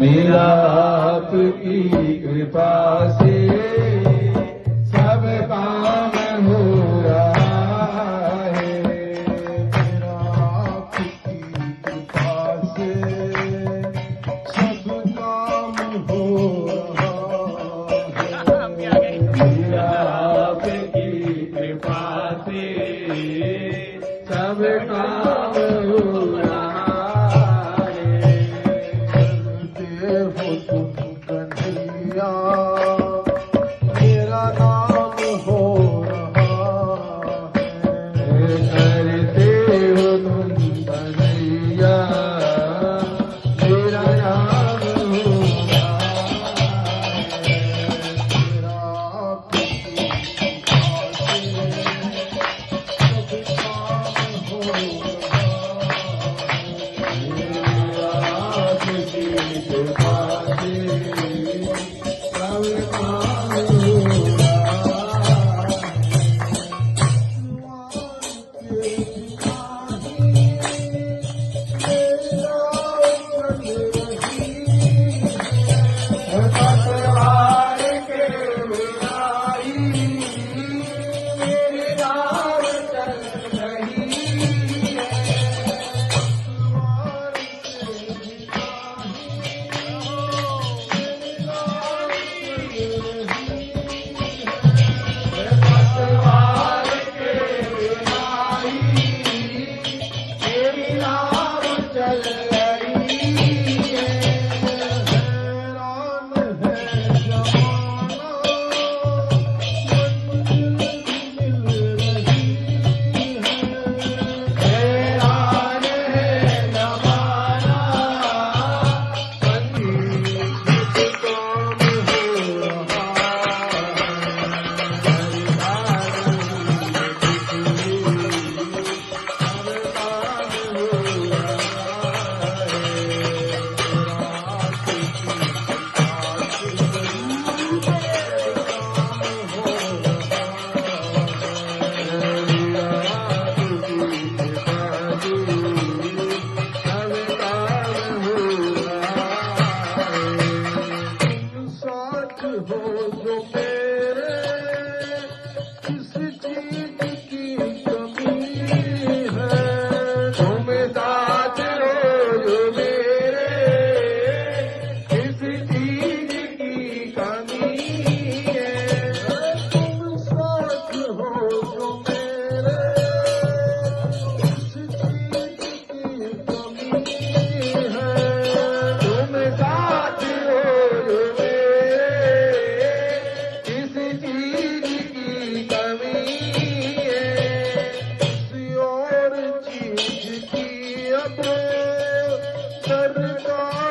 मेरा आपकी कृपा से सब काम हो रहा है। मेरा आपकी कृपा से सब काम हो रहा है। मेरा आपकी कृपा से सब काम हो रहा है। देव तुम कन्हैया मेरा नाम हो रहा है। करते हो तुम कन्हैया मेरा नाम हो रहा है। मेरा आपकी कृपा से सब काम हो रहा है। मेरा आपकी कृपा से सब काम हो रहा है। पतवार के बिनाई मेरी नाव चल रही है। पतवार के बिनाई मेरी नाव चल रही है। हैरान है जमाना साथ हो जो मेरे किस चीज की कमी है। तुम साथ हो जो मेरे किस चीज की कमी है। तुम साथ हो जो मेरे किस चीज की कमी है। तुम साथ हो जो मेरे किस चीज की कमी है। किसी और चीज की अब दरकार